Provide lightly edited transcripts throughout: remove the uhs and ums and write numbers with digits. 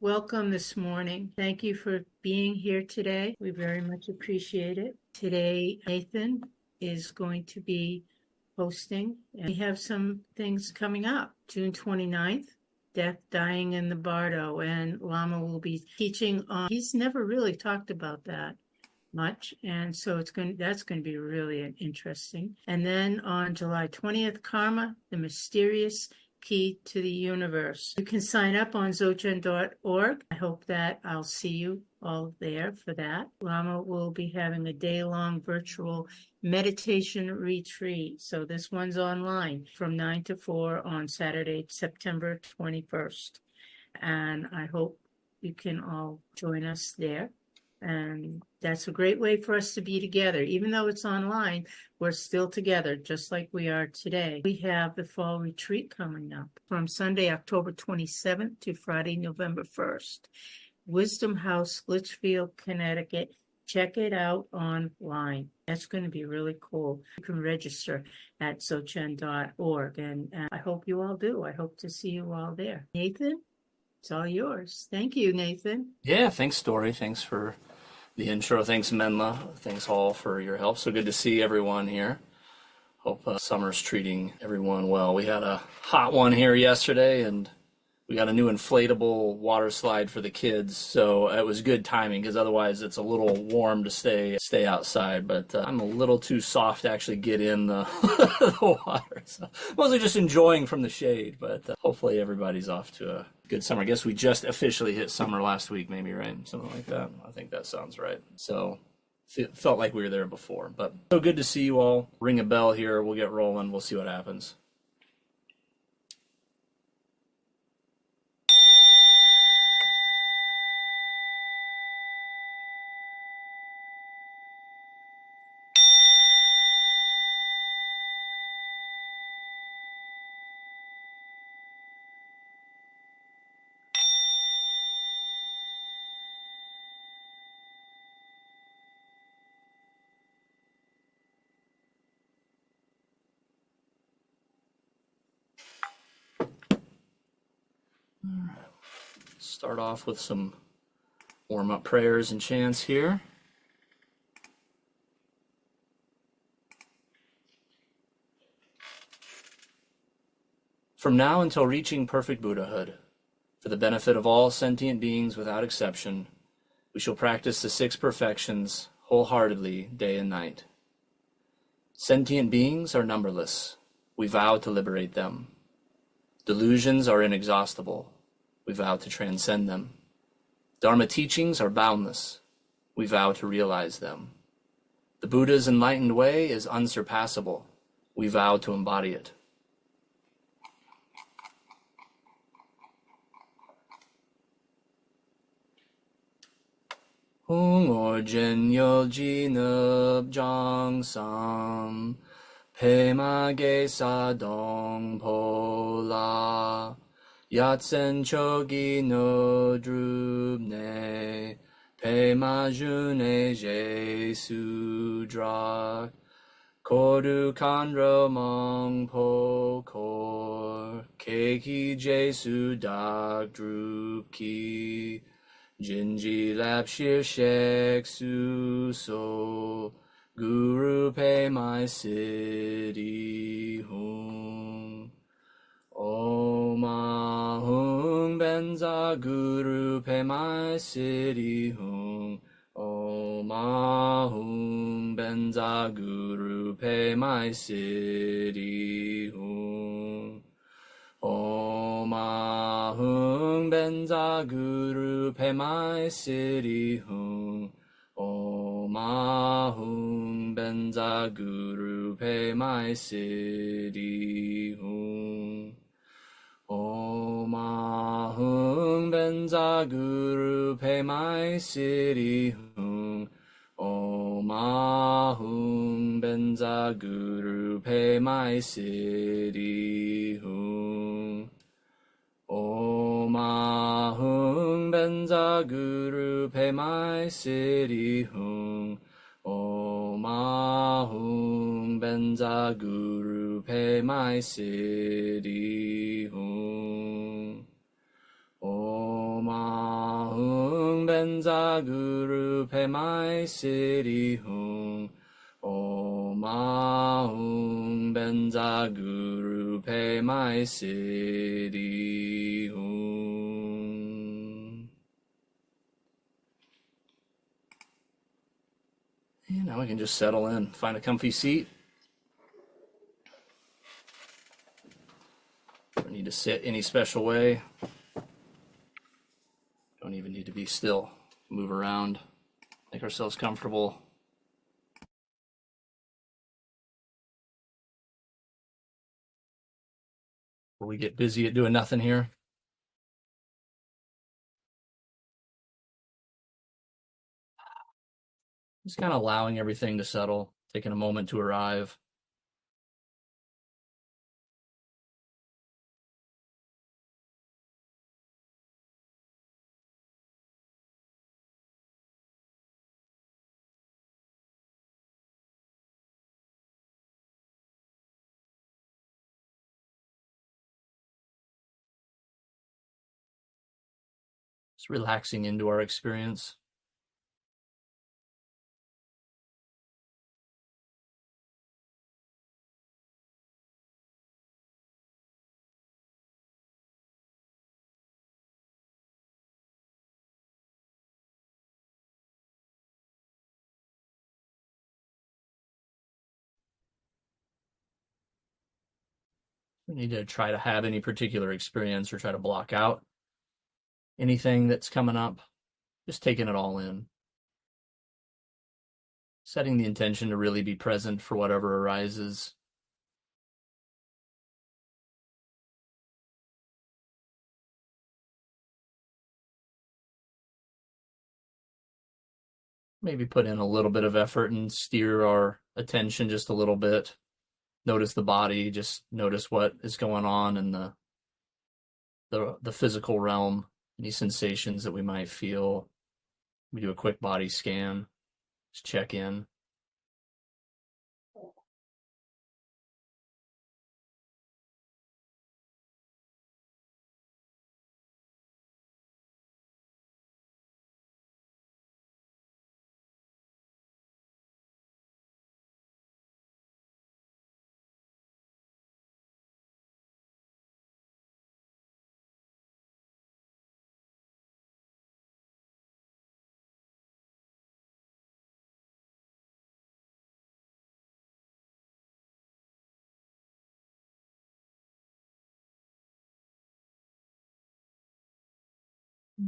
welcome this morning. Thank you for being here today. We very much appreciate it. Today, Nathan is going to be hosting, and we have some things coming up. June 29th, Death, Dying in the Bardo, and Lama will be teaching on, he's never really talked about that much, and so that's going to be really interesting. And then on July 20th, Karma, the Mysterious Key to the Universe. You can sign up on Dzogchen.org. I hope that I'll see you all there for that. Lama will be having a day-long virtual meditation retreat. So this one's online from 9 to 4 on Saturday, September 21st. And I hope you can all join us there. And that's a great way for us to be together. Even though it's online, we're still together, just like we are today. We have the fall retreat coming up from Sunday, October 27th to Friday, November 1st. Wisdom House, Litchfield, Connecticut. Check it out online. That's going to be really cool. You can register at Dzogchen.org, and I hope you all do. I hope to see you all there. Nathan, it's all yours. Thank you, Nathan. Yeah, thanks, Dory. Thanks for the intro. Thanks, Menla. Thanks all for your help. So good to see everyone here. Hope summer's treating everyone well. We had a hot one here yesterday, and we got a new inflatable water slide for the kids. So it was good timing, because otherwise it's a little warm to stay outside. But I'm a little too soft to actually get in the, the water. So mostly just enjoying from the shade. But hopefully everybody's off to a good summer. I guess we just officially hit summer last week, maybe, right? Something like that. I think that sounds right. So felt like we were there before. But so good to see you all. Ring a bell here. We'll get rolling. We'll see what happens. Start off with some warm-up prayers and chants here. From now until reaching perfect Buddhahood, for the benefit of all sentient beings without exception, we shall practice the 6 perfections wholeheartedly day and night. Sentient beings are numberless. We vow to liberate them. Delusions are inexhaustible. We vow to transcend them. Dharma teachings are boundless. We vow to realize them. The Buddha's enlightened way is unsurpassable. We vow to embody it. Hung orjen yolji nub jang sam, pema ge sa dong po la, yatsen chogi no drub ne, pema june je su drak, koru kanro mong po kor, keiki je su dak drup ki, Jinji lap shir shek su so, Guru pay my city hung. Om ahung benza Guru pay my city hung. Om ahung benza Guru pay my city hung. Om ahung benza Guru pay my city hung. Om ahung benza Guru pay my city hung. Om ahung benza Guru pay my city hung. Om ahung benza Guru pay my city hung. Om ahung benza Guru pay my city hung. Om ahung benza Guru pay my city hung. Om benza guru pemai siri hung. Om ahung benza guru pemai siri hung. And now we can just settle in, find a comfy seat. Don't need to sit any special way. Don't even need to be still. Move around, make ourselves comfortable. Before we get busy at doing nothing here. Just kind of allowing everything to settle, taking a moment to arrive. Just relaxing into our experience. We need to try to have any particular experience or try to block out anything that's coming up. Just taking it all in. Setting the intention to really be present for whatever arises. Maybe put in a little bit of effort and steer our attention just a little bit. Notice the body, just notice what is going on in the physical realm, any sensations that we might feel. We do a quick body scan, just check in.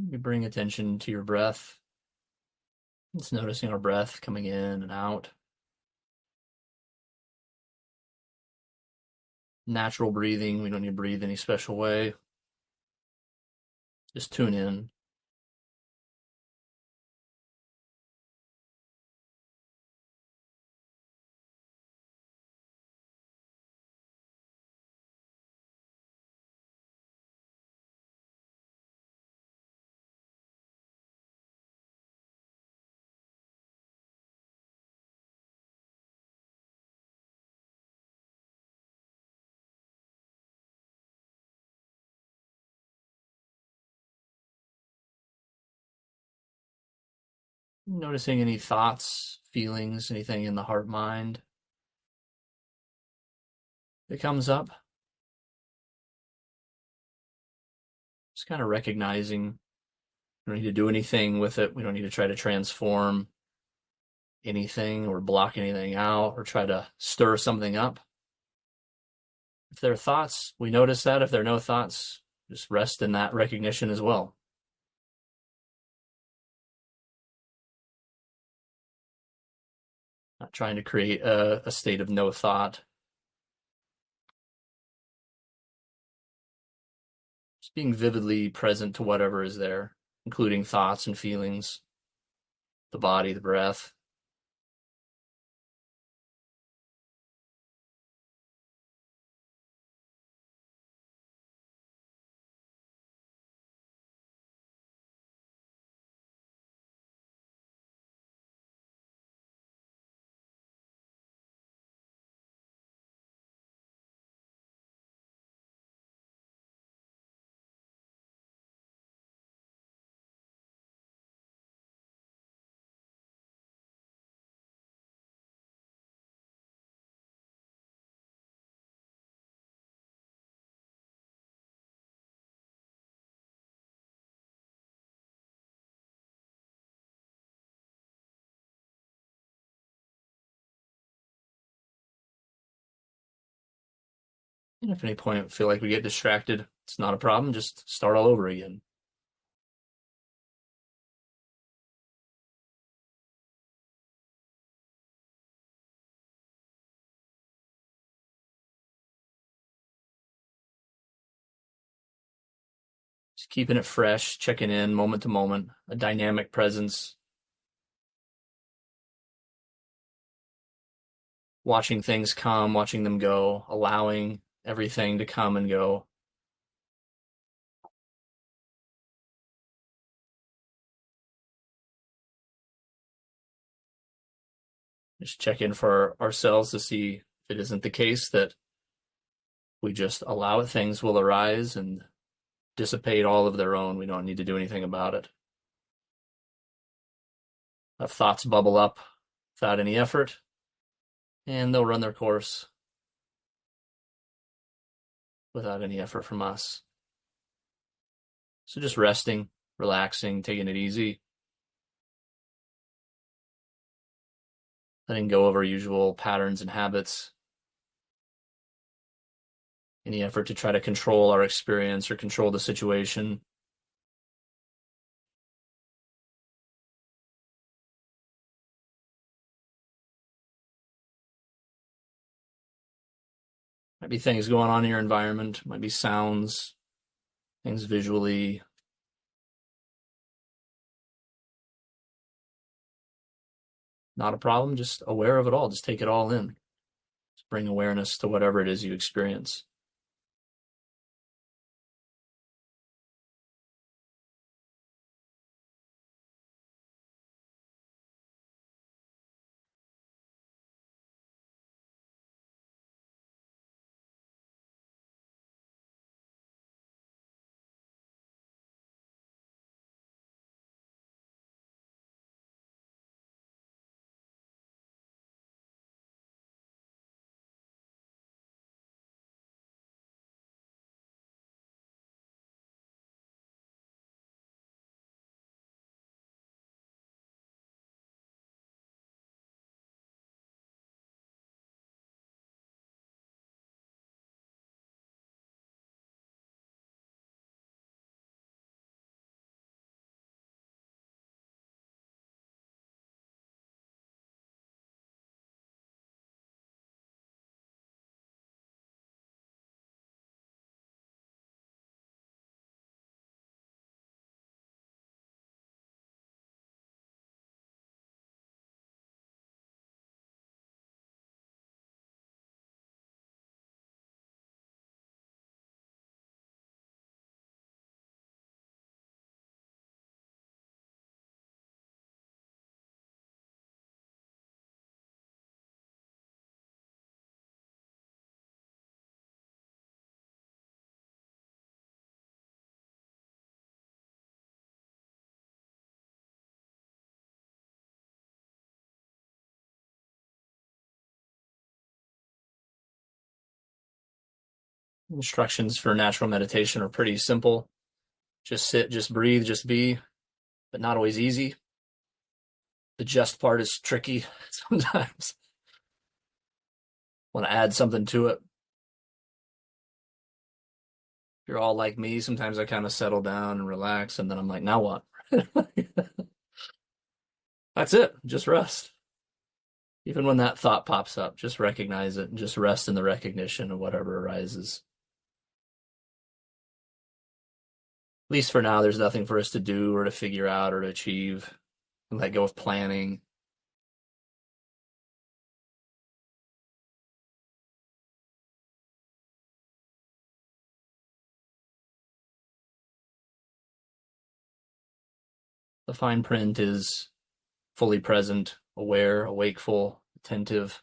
You bring attention to your breath. Just noticing our breath coming in and out. Natural breathing. We don't need to breathe any special way. Just tune in. Noticing any thoughts, feelings, anything in the heart mind that comes up. Just kind of recognizing we don't need to do anything with it. We don't need to try to transform anything or block anything out or try to stir something up. If there are thoughts, we notice that. If there are no thoughts, just rest in that recognition as well. Not trying to create a state of no thought. Just being vividly present to whatever is there, including thoughts and feelings, the body, the breath. And if at any point feel like we get distracted, it's not a problem. Just start all over again. Just keeping it fresh, checking in moment to moment, a dynamic presence, watching things come, watching them go, allowing everything to come and go. Just check in for ourselves to see if it isn't the case that we just allow it, things will arise and dissipate all of their own. We don't need to do anything about it. Have thoughts bubble up without any effort, and they'll run their course without any effort from us. So just resting, relaxing, taking it easy, letting go of our usual patterns and habits. Any effort to try to control our experience or control the situation. Might be things going on in your environment, might be sounds, things visually. Not a problem, just aware of it all. Just take it all in. Just bring awareness to whatever it is you experience. Instructions for natural meditation are pretty simple. Just sit, just breathe, just be, but not always easy. The just part is tricky sometimes. Want to add something to it. If you're all like me, sometimes I kind of settle down and relax, and then I'm like, now what? That's it. Just rest. Even when that thought pops up, just recognize it and just rest in the recognition of whatever arises. At least for now, there's nothing for us to do or to figure out or to achieve. And let go of planning. The fine print is fully present, aware, awakeful, attentive.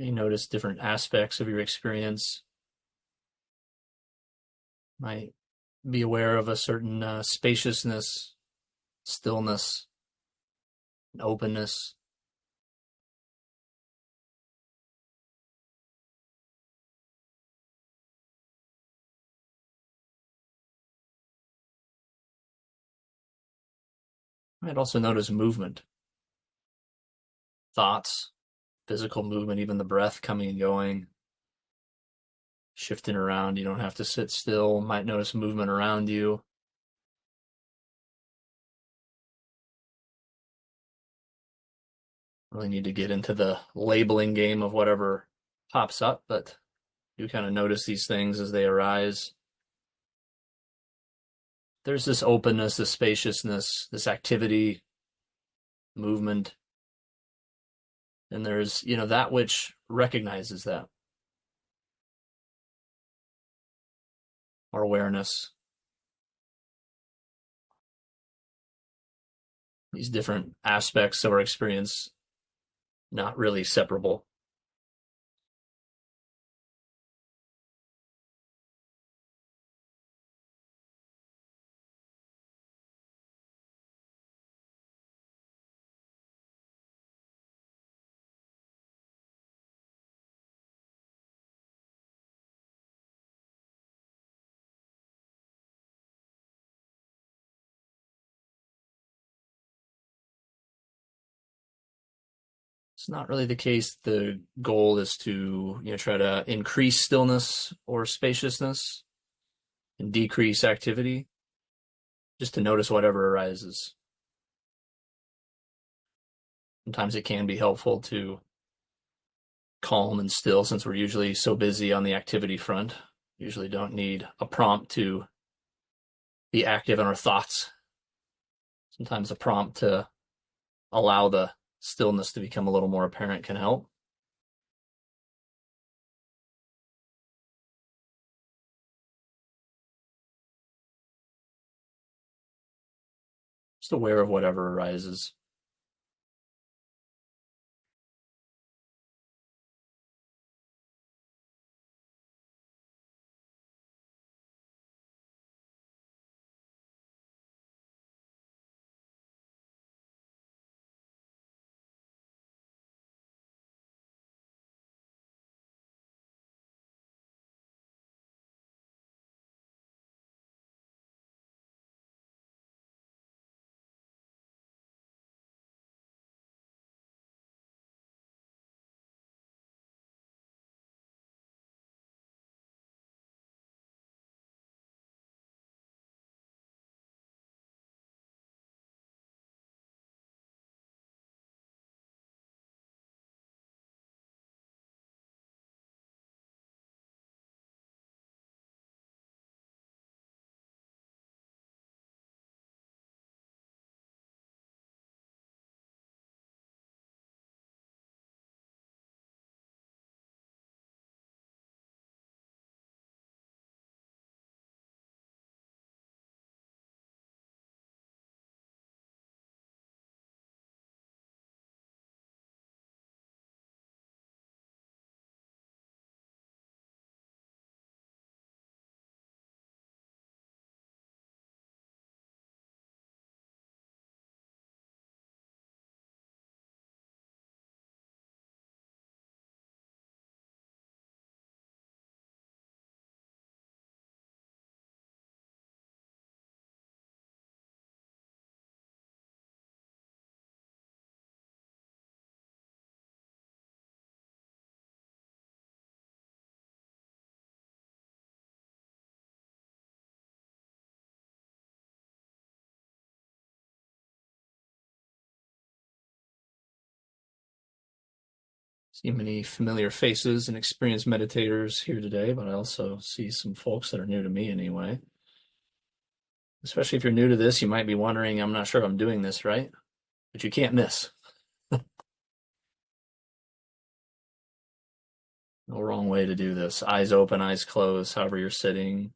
You notice different aspects of your experience. Might be aware of a certain spaciousness, stillness, and openness. Might also notice movement, thoughts, physical movement, even the breath coming and going, shifting around. You don't have to sit still. Might notice movement around you. Really need to get into the labeling game of whatever pops up, but you kind of notice these things as they arise. There's this openness, this spaciousness, this activity, movement, and there's, that which recognizes that, or awareness. These different aspects of our experience, not really separable. It's not really the case. The goal is to, try to increase stillness or spaciousness and decrease activity, just to notice whatever arises. Sometimes it can be helpful to calm and still, since we're usually so busy on the activity front. Usually don't need a prompt to be active in our thoughts. Sometimes a prompt to allow the stillness to become a little more apparent can help. Just aware of whatever arises. See many familiar faces and experienced meditators here today, but I also see some folks that are new to me anyway. Especially if you're new to this, you might be wondering, I'm not sure if I'm doing this right, but you can't miss. No wrong way to do this. Eyes open, eyes closed, however you're sitting.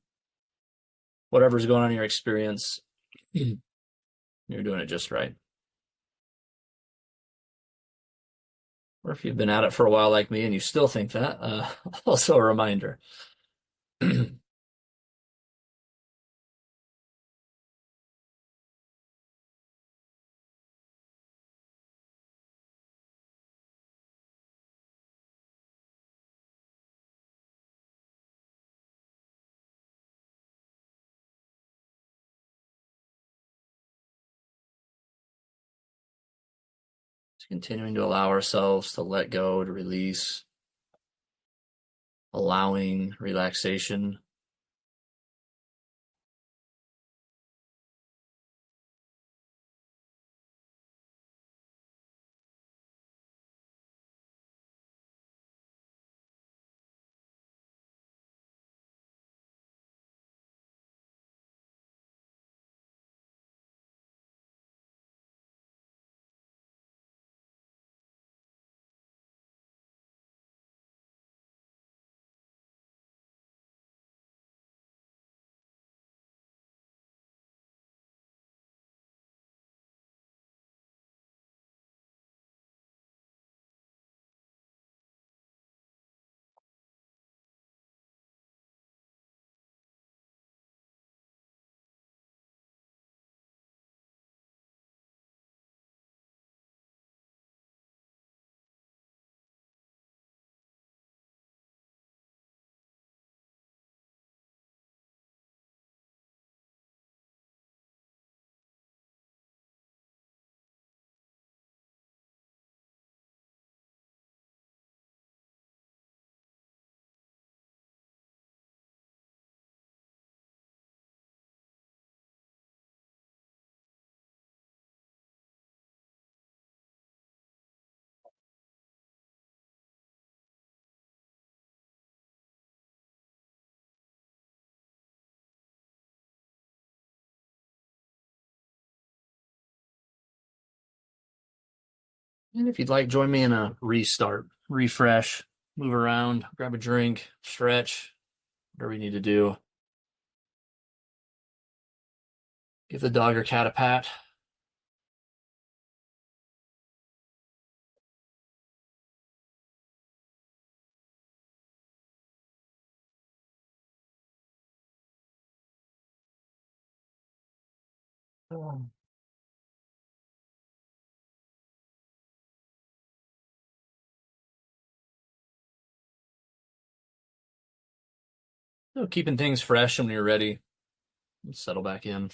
Whatever's going on in your experience, you're doing it just right. Or if you've been at it for a while like me and you still think that, also a reminder. Just continuing to allow ourselves to let go, to release, allowing relaxation. And if you'd like, join me in a restart, refresh, move around, grab a drink, stretch, whatever you need to do. Give the dog or cat a pat. So keeping things fresh, and when you're ready, settle back in.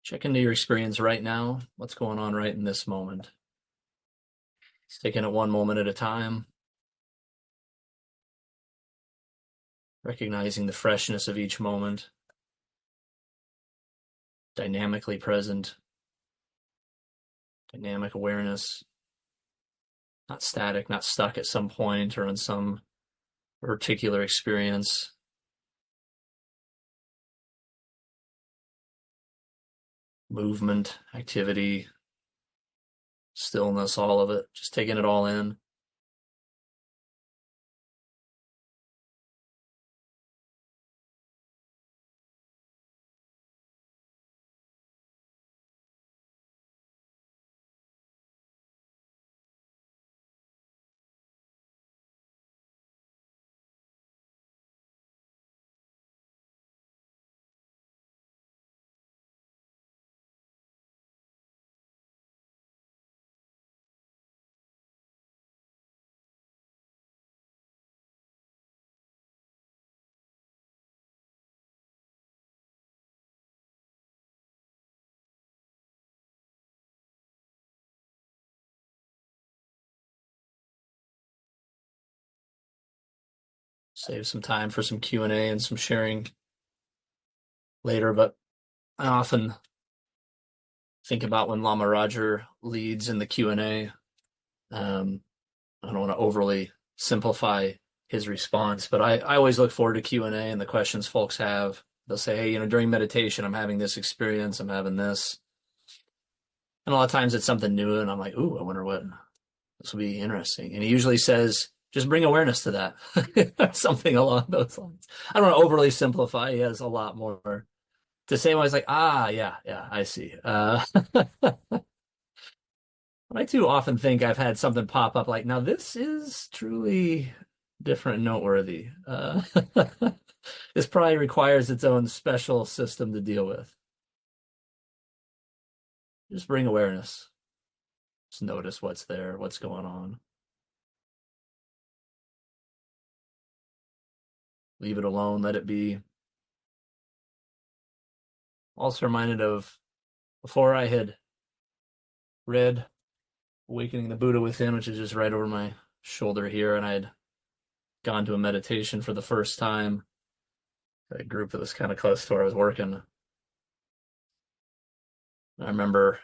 Check into your experience right now. What's going on right in this moment? Just taking it one moment at a time, recognizing the freshness of each moment, dynamically present, dynamic awareness, not static, not stuck at some point or in some particular experience. Movement, activity, stillness, all of it, just taking it all in. Save some time for some Q&A and some sharing later, but I often think about when Lama Roger leads in the Q&A. I don't want to overly simplify his response, but I always look forward to Q&A and the questions folks have. They'll say, hey, during meditation, I'm having this experience, I'm having this. And a lot of times it's something new, and I'm like, ooh, I wonder what, this will be interesting. And he usually says, just bring awareness to that. Something along those lines. I don't want to overly simplify. He has a lot more to say. When I was like, yeah, yeah, I see. I too often think I've had something pop up like, now this is truly different and noteworthy. This probably requires its own special system to deal with. Just bring awareness. Just notice what's there, what's going on. Leave it alone, let it be. Also reminded of before I had read Awakening the Buddha Within, which is just right over my shoulder here, and I'd gone to a meditation for the first time. A group that was kind of close to where I was working. I remember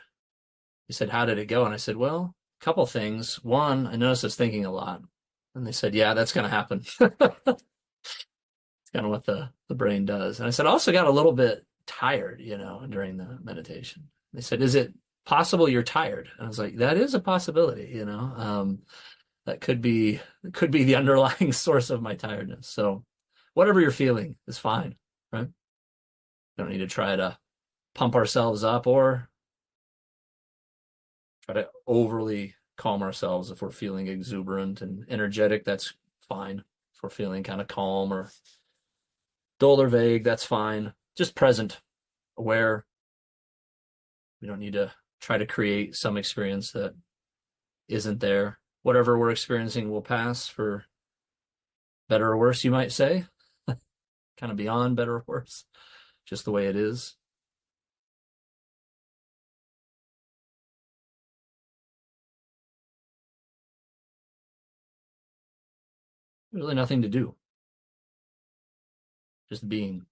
he said, "How did it go?" And I said, "Well, a couple things. One, I noticed I was thinking a lot." And they said, "Yeah, that's going to happen." It's kind of what the brain does. And I said, I also got a little bit tired, during the meditation. They said, "Is it possible you're tired?" And I was like, "That is a possibility. That could be the underlying source of my tiredness. So whatever you're feeling is fine, right? We don't need to try to pump ourselves up or try to overly calm ourselves. If we're feeling exuberant and energetic, that's fine. If we're feeling kind of calm or dull or vague, that's fine. Just present, aware. We don't need to try to create some experience that isn't there. Whatever we're experiencing will pass, for better or worse, you might say. Kind of beyond better or worse, just the way it is. Really nothing to do, just being.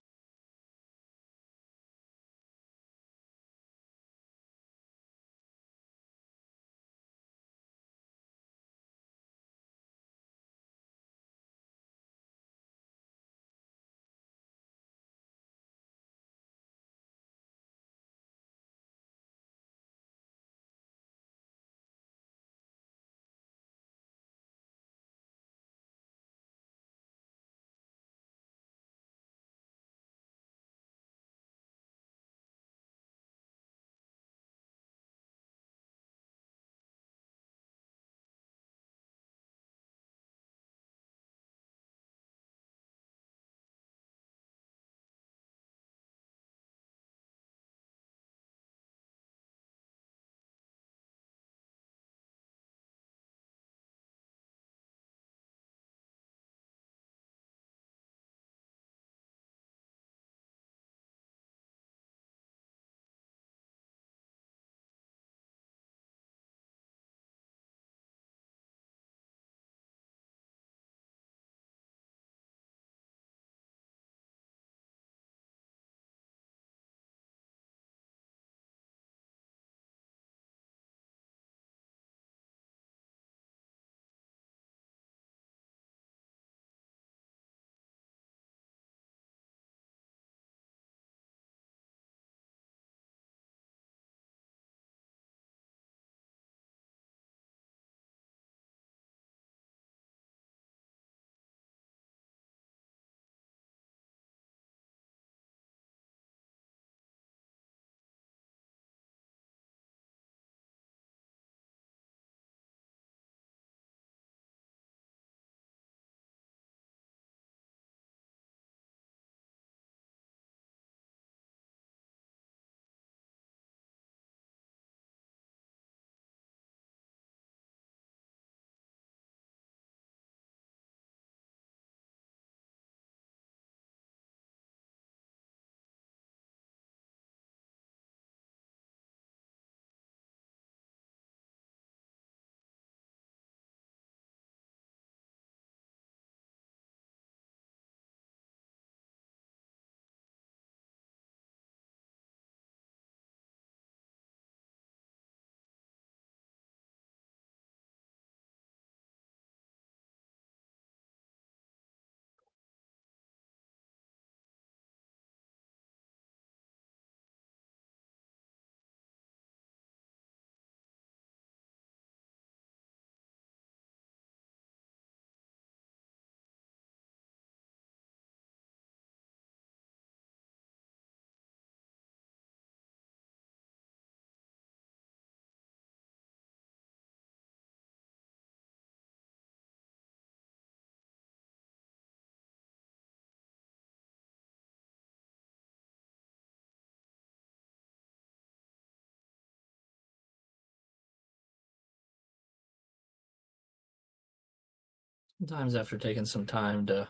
Sometimes after taking some time to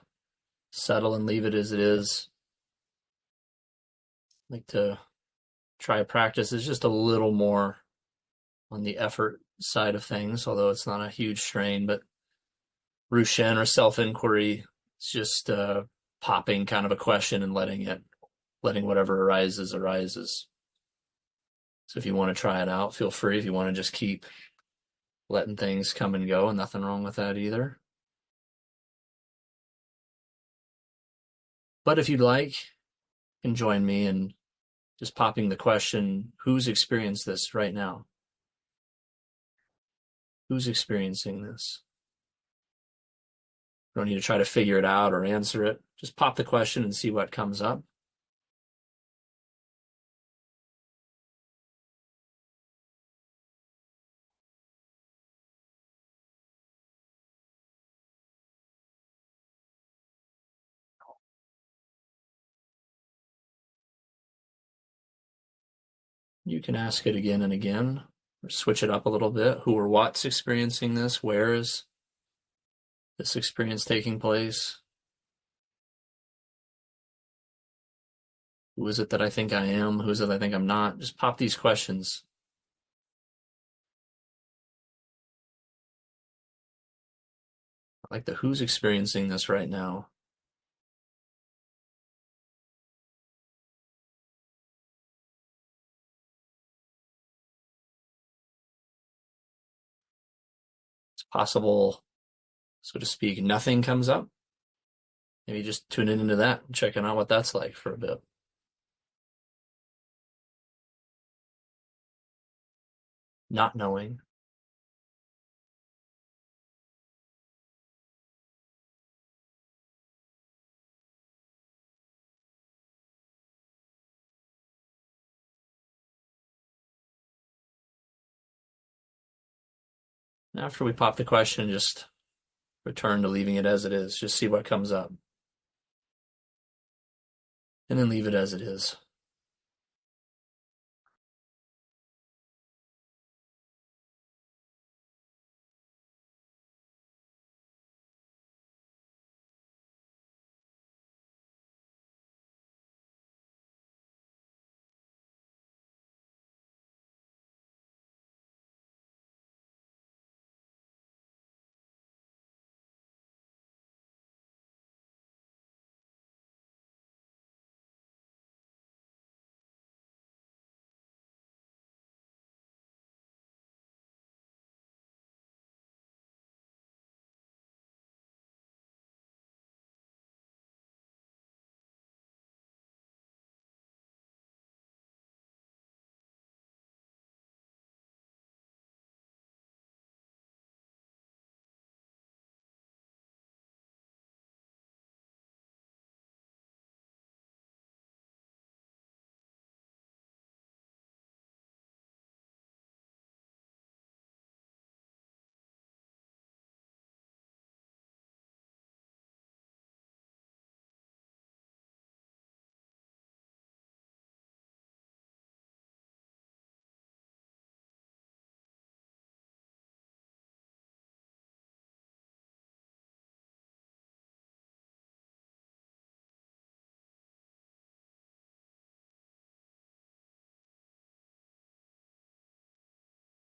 settle and leave it as it is, I like to try practice is just a little more on the effort side of things, although it's not a huge strain, but Rushen or self-inquiry, it's just popping kind of a question and letting whatever arises. So if you want to try it out, feel free. If you want to just keep letting things come and go, and nothing wrong with that either. But if you'd like, you can join me in just popping the question, who's experienced this right now? Who's experiencing this? You don't need to try to figure it out or answer it. Just pop the question and see what comes up. You can ask it again and again, or switch it up a little bit. Who or what's experiencing this? Where is this experience taking place? Who is it that I think I am? Who is it that I think I'm not? Just pop these questions. I like the who's experiencing this right now. It's possible, so to speak, nothing comes up. Maybe just tuning into that and checking out what that's like for a bit. Not knowing. After we pop the question, just return to leaving it as it is. Just see what comes up. And then leave it as it is.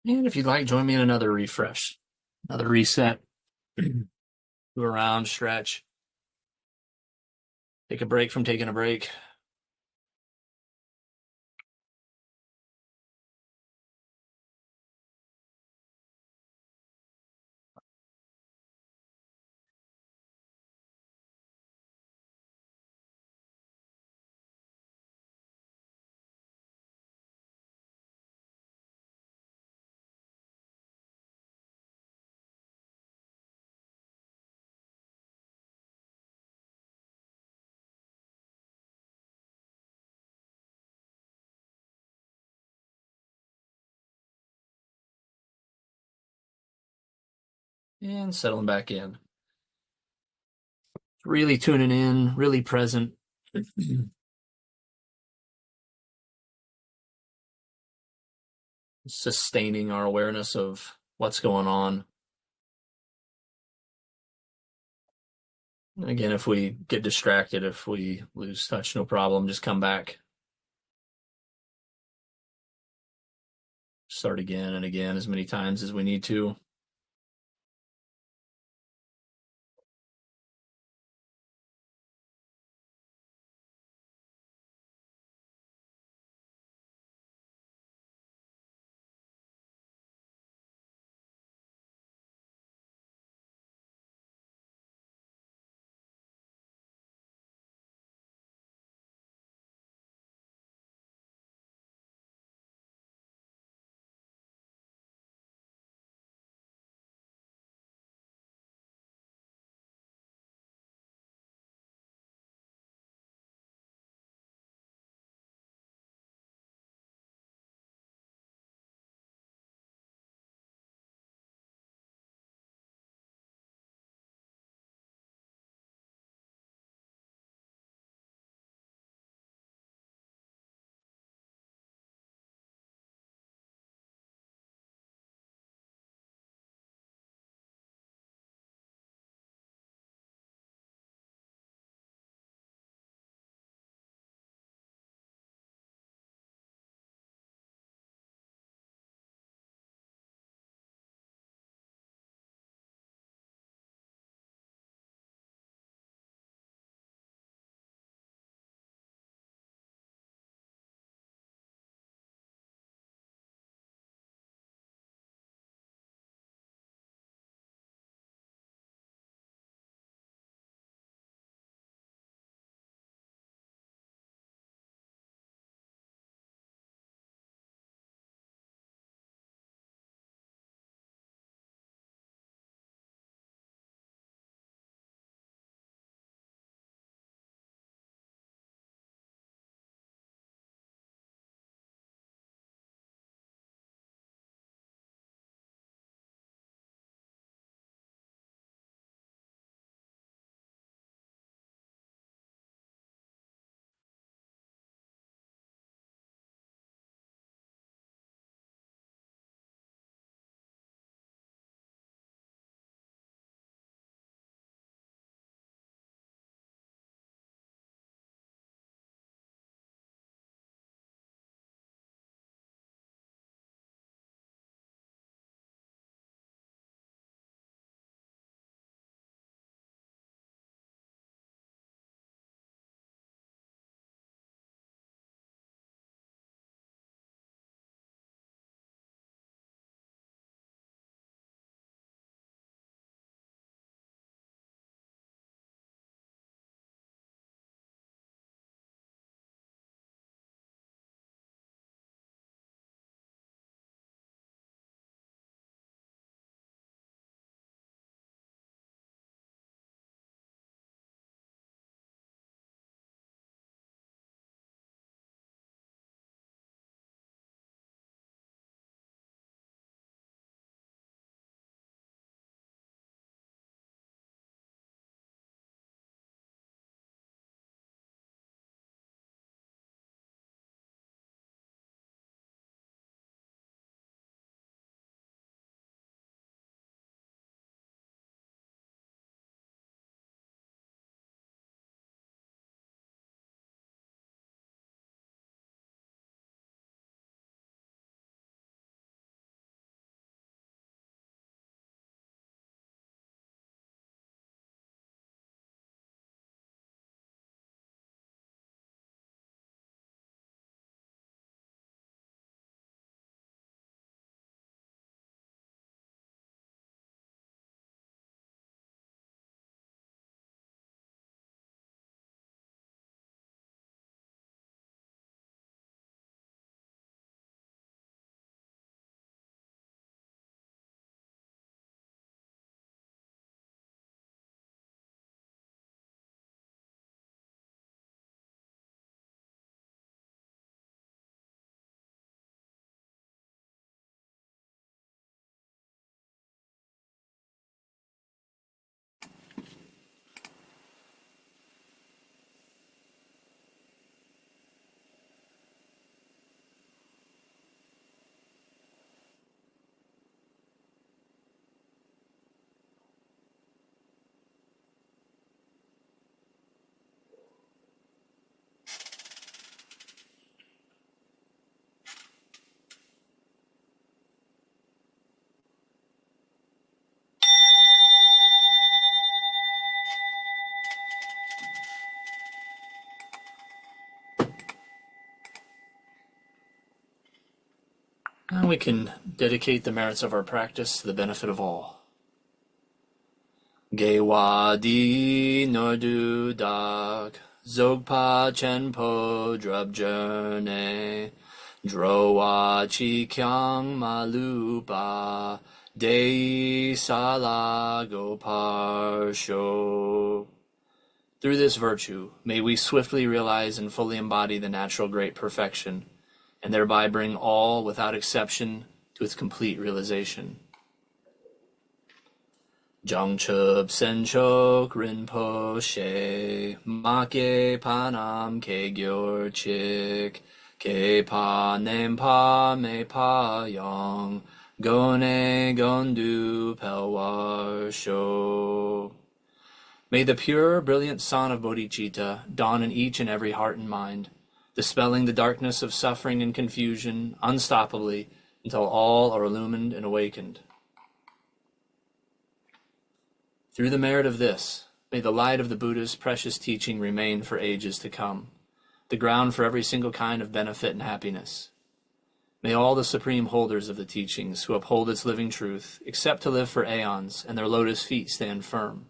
And if you'd like, join me in another refresh, another reset. Move around, stretch. Take a break from taking a break. And settling back in. Really tuning in, really present. Sustaining our awareness of what's going on. Again, if we get distracted, if we lose touch, no problem. Just come back. Start again and again as many times as we need to. And we can dedicate the merits of our practice to the benefit of all. Gewa di nordu dak, zogpa chenpo drub jerne, drowa chi kyang malupa, dei sala gopar sho. Through this virtue, may we swiftly realize and fully embody the natural great perfection, and thereby bring all, without exception, to its complete realization. Jangchub Senchok Rinpoche, Make Panam Ke Gyor Chik, Ke Pa Nempa Me Pa Yang, Gone Gondu Pelwar Sho. May the pure, brilliant sun of bodhicitta dawn in each and every heart and mind, dispelling the darkness of suffering and confusion unstoppably until all are illumined and awakened. Through the merit of this, may the light of the Buddha's precious teaching remain for ages to come, the ground for every single kind of benefit and happiness. May all the supreme holders of the teachings who uphold its living truth accept to live for aeons, and their lotus feet stand firm.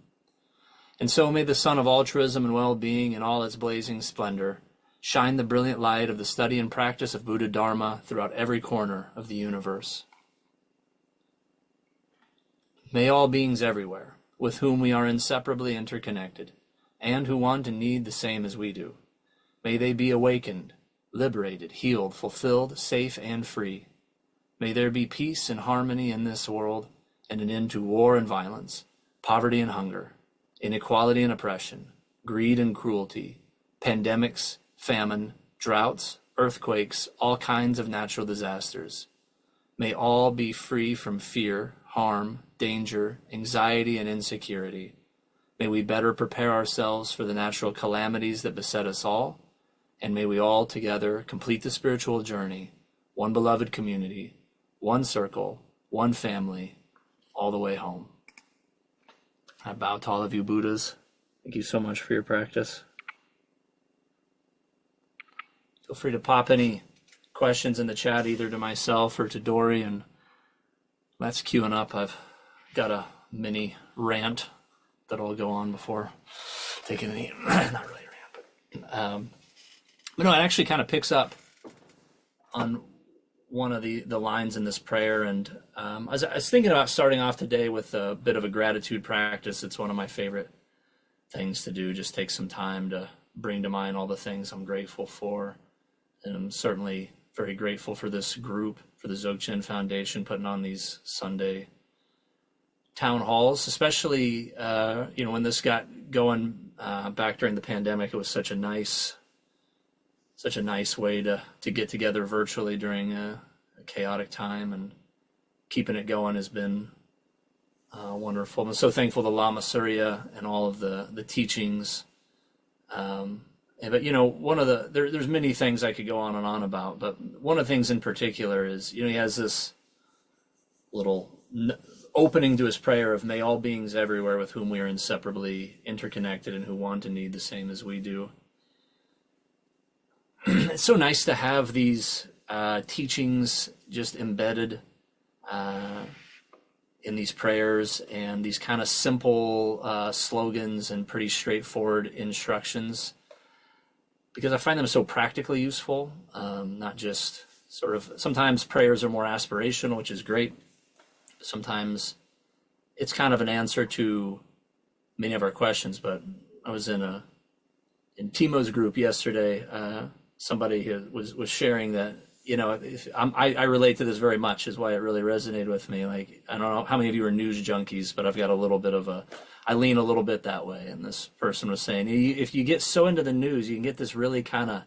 And so may the sun of altruism and well-being in all its blazing splendor shine the brilliant light of the study and practice of Buddha Dharma throughout every corner of the universe. May all beings everywhere, with whom we are inseparably interconnected, and who want and need the same as we do, may they be awakened, liberated, healed, fulfilled, safe, and free. May there be peace and harmony in this world, and an end to war and violence, poverty and hunger, inequality and oppression, greed and cruelty, pandemics, famine, droughts, earthquakes, all kinds of natural disasters. May all be free from fear, harm, danger, anxiety, and insecurity. May we better prepare ourselves for the natural calamities that beset us all, and may we all together complete the spiritual journey, one beloved community, one circle, one family, all the way home. I bow to all of you Buddhas. Thank you so much for your practice. Feel free to pop any questions in the chat, either to myself or to Dory, and that's queuing up. I've got a mini rant that I'll go on before taking any, not really a rant, but no, it actually kind of picks up on one of the lines in this prayer. And I was thinking about starting off today with a bit of a gratitude practice. It's one of my favorite things to do, just take some time to bring to mind all the things I'm grateful for. And I'm certainly very grateful for this group, for the Dzogchen Foundation, putting on these Sunday town halls, especially, when this got going back during the pandemic. It was such a nice way to get together virtually during a chaotic time, and keeping it going has been wonderful. I'm so thankful to Lama Surya and all of the teachings. But one of there's many things I could go on and on about, but one of the things in particular is, he has this little opening to his prayer of may all beings everywhere with whom we are inseparably interconnected and who want and need the same as we do. It's so nice to have these teachings just embedded in these prayers, and these kind of simple slogans and pretty straightforward instructions, because I find them so practically useful, not just sort of, sometimes prayers are more aspirational, which is great. Sometimes it's kind of an answer to many of our questions. But I was in Timo's group yesterday. Somebody who was sharing that, I relate to this very much, is why it really resonated with me. Like, I don't know how many of you are news junkies, but I've got a little bit of I lean a little bit that way. And this person was saying, if you get so into the news, you can get this really kind of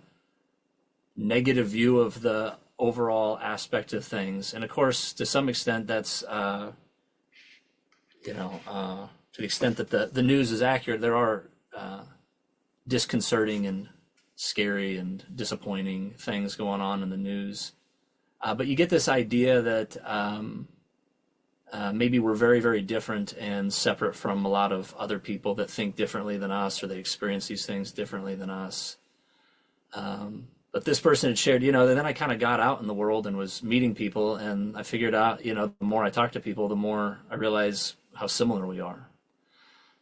negative view of the overall aspect of things. And of course, to some extent, that's, to the extent that the news is accurate, there are disconcerting and scary and disappointing things going on in the news. But you get this idea that maybe we're very, very different and separate from a lot of other people that think differently than us, or they experience these things differently than us. But this person had shared, then I kind of got out in the world and was meeting people, and I figured out, the more I talk to people, the more I realize how similar we are.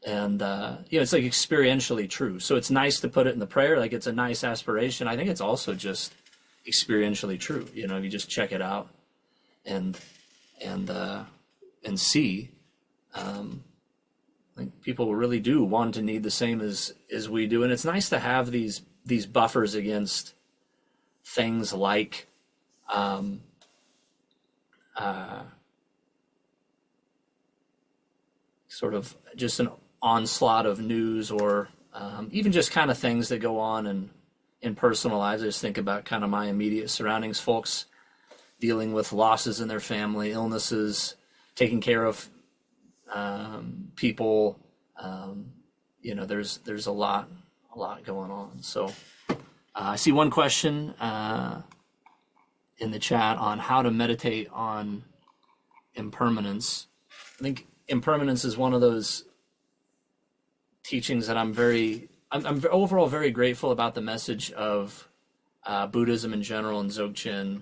And, it's like experientially true. So it's nice to put it in the prayer, like it's a nice aspiration. I think it's also just experientially true. If you just check it out and see, I think people really do want and need the same as we do. And it's nice to have these buffers against things like sort of just an onslaught of news, or even just kind of things that go on in personal lives. I just think about kind of my immediate surroundings, folks dealing with losses in their family, illnesses, taking care of people. There's a lot going on. So I see one question in the chat on how to meditate on impermanence. I think impermanence is one of those teachings that I'm overall very grateful about the message of Buddhism in general and Dzogchen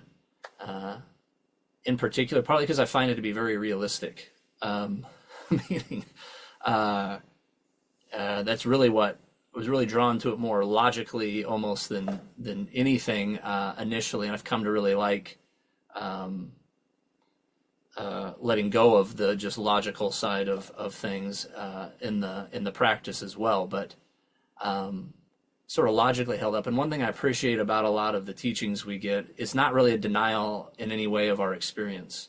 in particular, partly because I find it to be very realistic. Meaning, that's really what was really drawn to it more logically almost than anything initially, and I've come to really like letting go of the just logical side of things in the practice as well, but sort of logically held up. And one thing I appreciate about a lot of the teachings we get is not really a denial in any way of our experience.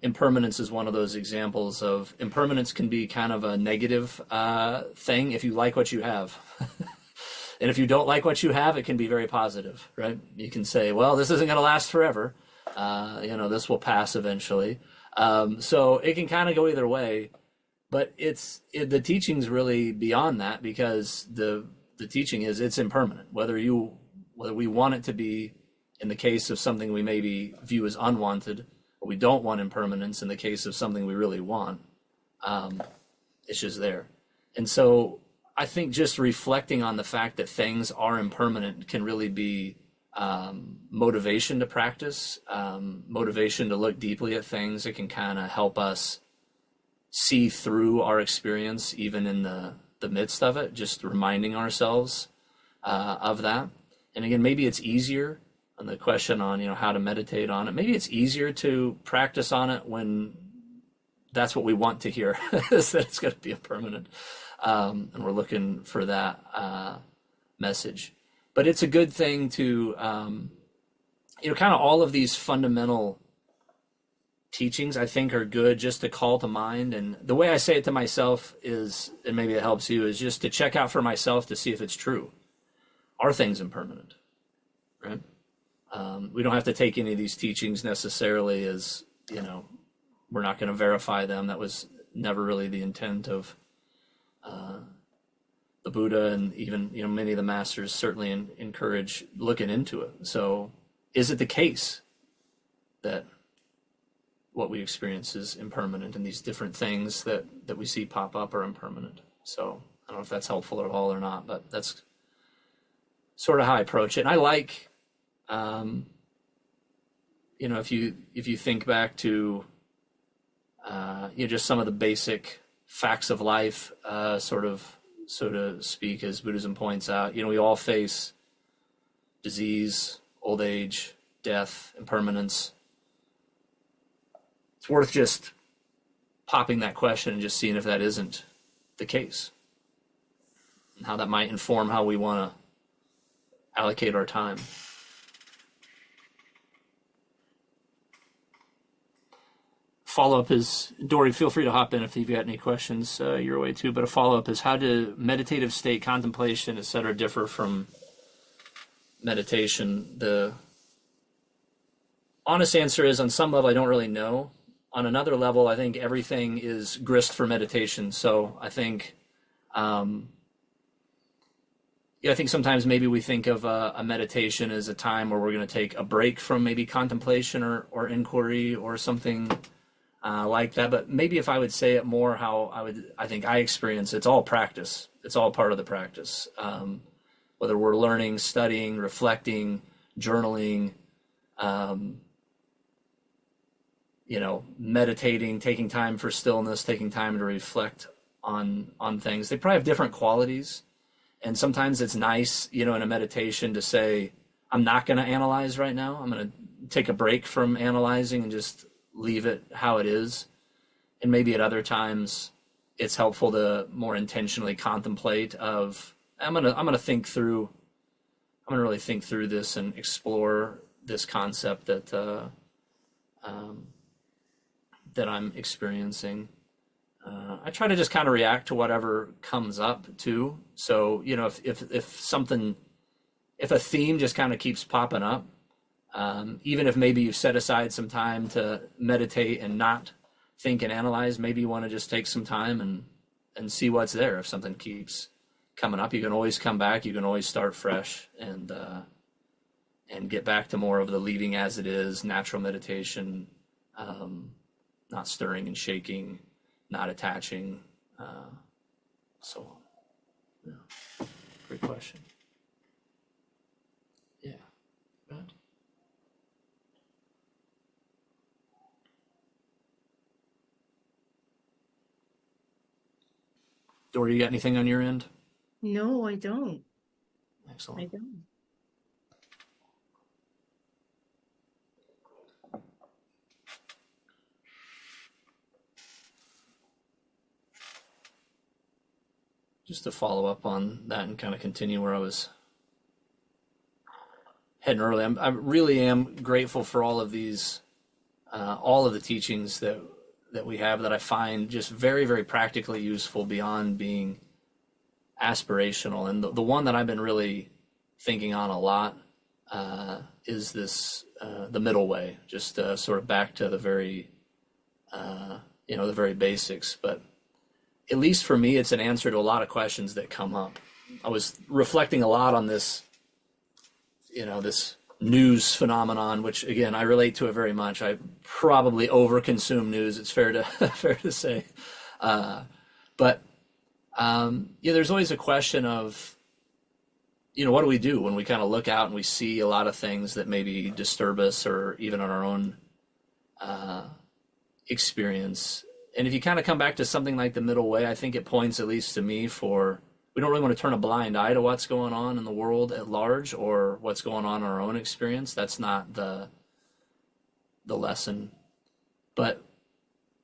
Impermanence is one of those examples of impermanence can be kind of a negative thing if you like what you have. And if you don't like what you have, it can be very positive, right? You can say, well, this isn't going to last forever. This will pass eventually. So it can kind of go either way, but the teaching's really beyond that, because the teaching is it's impermanent, whether we want it to be in the case of something we maybe view as unwanted, or we don't want impermanence in the case of something we really want. It's just there. And so I think just reflecting on the fact that things are impermanent can really be motivation to practice, motivation to look deeply at things. It can kind of help us see through our experience, even in the midst of it, just reminding ourselves of that. And again, maybe it's easier on the question on, how to meditate on it. Maybe it's easier to practice on it when that's what we want to hear, is that it's going to be impermanent. And we're looking for that message. But it's a good thing to, kind of all of these fundamental teachings, I think, are good just to call to mind. And the way I say it to myself is, and maybe it helps you, is just to check out for myself to see if it's true. Are things impermanent, right? We don't have to take any of these teachings necessarily as, we're not going to verify them. That was never really the intent of the Buddha, and even many of the masters certainly encourage looking into it. So is it the case that what we experience is impermanent, and these different things that we see pop up are impermanent? So I don't know if that's helpful at all or not, but that's sort of how I approach it. And I like, if you think back to just some of the basic facts of life, so to speak, as Buddhism points out, we all face disease, old age, death, impermanence. It's worth just popping that question and just seeing if that isn't the case, and how that might inform how we want to allocate our time. Follow-up is, Dory, feel free to hop in if you've got any questions your way too, but a follow-up is, how do meditative state, contemplation, etc. differ from meditation? The honest answer is, on some level, I don't really know. On another level, I think everything is grist for meditation. So I think, I think sometimes maybe we think of a meditation as a time where we're going to take a break from maybe contemplation or inquiry or something like that. But maybe if I would say it more how I think I experience it, it's all practice. It's all part of the practice. whether we're learning, studying, reflecting, journaling, um, meditating, taking time for stillness, taking time to reflect on things. They probably have different qualities. And sometimes it's nice, in a meditation to say, I'm not going to analyze right now. I'm going to take a break from analyzing and just leave it how it is. And maybe at other times it's helpful to more intentionally contemplate of, I'm going to really think through this and explore this concept that I'm experiencing. I try to just kind of react to whatever comes up too. So, if a theme just kind of keeps popping up, even if maybe you've set aside some time to meditate and not think and analyze, maybe you want to just take some time and see what's there. If something keeps coming up, you can always come back. You can always start fresh and get back to more of the leaving as it is, natural meditation, not stirring and shaking, not attaching, so on. Yeah. Great question. Yeah. Go ahead. Dory, you got anything on your end? No, I don't. Excellent. I don't. Just to follow up on that and kind of continue where I was heading early, I really am grateful for all of these, all of the teachings that we have that I find just very, very practically useful beyond being aspirational. And the one that I've been really thinking on a lot is this, the middle way, just sort of back to the very, the very basics. But at least for me, it's an answer to a lot of questions that come up. I was reflecting a lot on this, this news phenomenon, which again, I relate to it very much. I probably overconsume news. It's fair to say. But there's always a question of, what do we do when we kind of look out and we see a lot of things that maybe disturb us or even on our own experience. And if you kind of come back to something like the middle way, I think it points, at least to me, we don't really want to turn a blind eye to what's going on in the world at large or what's going on in our own experience. That's not the lesson. But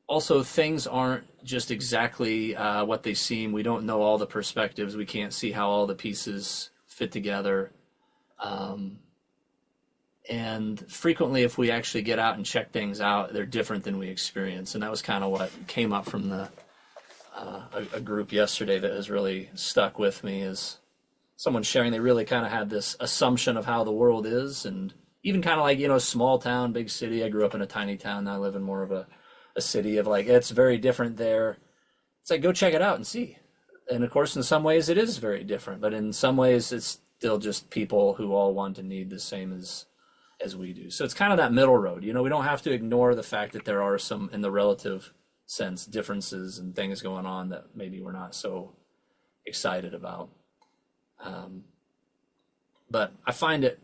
also, things aren't just exactly what they seem. We don't know all the perspectives. We can't see how all the pieces fit together. And frequently, if we actually get out and check things out, they're different than we experience. And that was kind of what came up from a group yesterday that has really stuck with me, is someone sharing they really kind of had this assumption of how the world is. And even kind of like, small town, big city. I grew up in a tiny town. Now I live in more of a city of like, it's very different there. It's like, go check it out and see. And of course, in some ways it is very different, but in some ways it's still just people who all want and need the same as we do. So it's kind of that middle road. We don't have to ignore the fact that there are some, in the relative sense, differences and things going on that maybe we're not so excited about. But I find it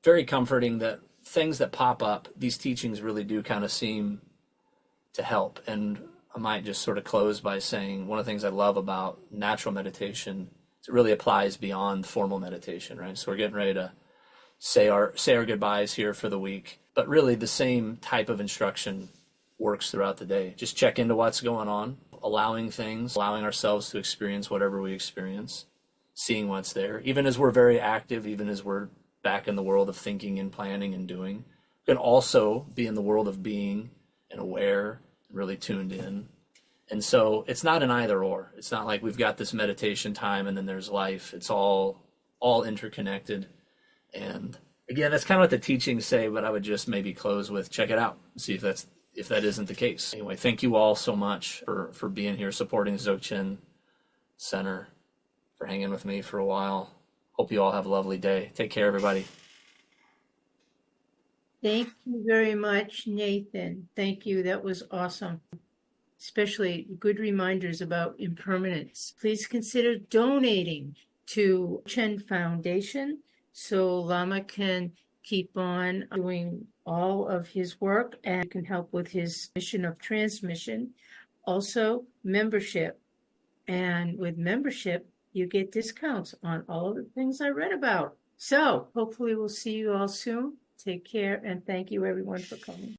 very comforting that things that pop up, these teachings really do kind of seem to help. And I might just sort of close by saying one of the things I love about natural meditation is it really applies beyond formal meditation, right? So we're getting ready to say our goodbyes here for the week, but really the same type of instruction works throughout the day. Just check into what's going on, allowing ourselves to experience whatever we experience, seeing what's there, even as we're very active, even as we're back in the world of thinking and planning and doing. We can also be in the world of being and aware, really tuned in. And so it's not an either or. It's not like we've got this meditation time and then there's life. It's all interconnected. And again, that's kind of what the teachings say, but I would just maybe close with check it out, see if that isn't the case. Anyway, thank you all so much for being here, supporting Dzogchen Center, for hanging with me for a while. Hope you all have a lovely day. Take care, everybody. Thank you very much, Nathan. Thank you. That was awesome. Especially good reminders about impermanence. Please consider donating to Chen Foundation so Lama can keep on doing all of his work and can help with his mission of transmission. Also, membership. And with membership, you get discounts on all of the things I read about. So hopefully we'll see you all soon. Take care and thank you everyone for coming.